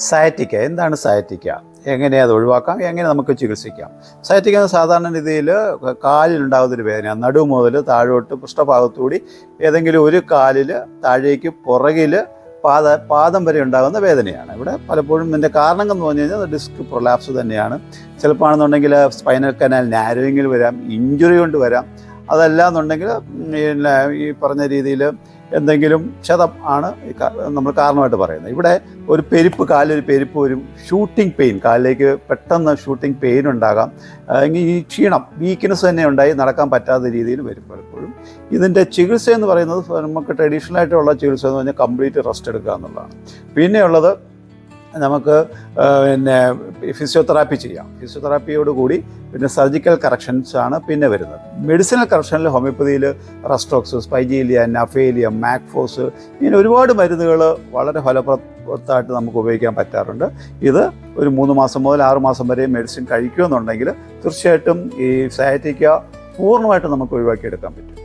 സയറ്റിക്ക എന്താണ് സയറ്റിക്ക, എങ്ങനെ അത് ഒഴിവാക്കാം, എങ്ങനെ നമുക്ക് ചികിത്സിക്കാം? സയറ്റിക്ക സാധാരണ രീതിയിൽ കാലിലുണ്ടാകുന്നൊരു വേദനയാണ്. നടുവ് മുതൽ താഴോട്ട് പൃഷ്ഠഭാഗത്തുകൂടി ഏതെങ്കിലും ഒരു കാലിൽ താഴേക്ക് പുറകിൽ പാദം വരെ ഉണ്ടാകുന്ന വേദനയാണ്. ഇവിടെ പലപ്പോഴും ഇതിൻ്റെ കാരണങ്ങൾ എന്ന് പറഞ്ഞു കഴിഞ്ഞാൽ ഡിസ്ക് പ്രൊലാപ്സ് തന്നെയാണ്. ചിലപ്പോൾ ആണെന്നുണ്ടെങ്കിൽ സ്പൈനൽ കനാൽ നാരോയിങ്ങിൽ വരാം, ഇഞ്ചുറി കൊണ്ട് വരാം. അതല്ല എന്നുണ്ടെങ്കിൽ ഈ പറഞ്ഞ രീതിയിൽ എന്തെങ്കിലും ക്ഷതം ആണ് നമ്മൾ കാരണമായിട്ട് പറയുന്നത്. ഇവിടെ ഒരു പെരുപ്പ്, കാലൊരു പെരുപ്പ് വരും, ഷൂട്ടിംഗ് പെയിൻ, കാലിലേക്ക് പെട്ടെന്ന് ഷൂട്ടിംഗ് പെയിൻ ഉണ്ടാകാം. എങ്കിൽ ഈ ക്ഷീണം, വീക്ക്നെസ് തന്നെ ഉണ്ടായി നടക്കാൻ പറ്റാത്ത രീതിയിൽ വരും പലപ്പോഴും. ഇതിൻ്റെ ചികിത്സ എന്ന് പറയുന്നത് നമുക്ക് ട്രഡീഷണൽ ആയിട്ടുള്ള ചികിത്സ എന്ന് പറഞ്ഞാൽ കംപ്ലീറ്റ് റെസ്റ്റ് എടുക്കുക എന്നുള്ളതാണ്. പിന്നെയുള്ളത് നമുക്ക് ഫിസിയോതെറാപ്പി ചെയ്യാം. ഫിസിയോതെറാപ്പിയോടുകൂടി പിന്നെ സർജിക്കൽ കറക്ഷൻസ് ആണ് പിന്നെ വരുന്നത്. മെഡിസിനൽ കറക്ഷനിൽ ഹോമിയോപ്പതിയിൽ റെസ്റ്റോക്സ്, സ്പൈജീലിയ, നഫേലിയം, മാക്ഫോസ്, ഇങ്ങനെ ഒരുപാട് മരുന്നുകൾ വളരെ ഫലപ്രദമായിട്ട് നമുക്ക് ഉപയോഗിക്കാൻ പറ്റാറുണ്ട്. ഇത് ഒരു 3 മാസം മുതൽ 6 മാസം വരെ മെഡിസിൻ കഴിക്കുമെന്നുണ്ടെങ്കിൽ തീർച്ചയായിട്ടും ഈ സയാറ്റിക്ക പൂർണ്ണമായിട്ട് നമുക്ക് ഒഴിവാക്കിയെടുക്കാൻ പറ്റും.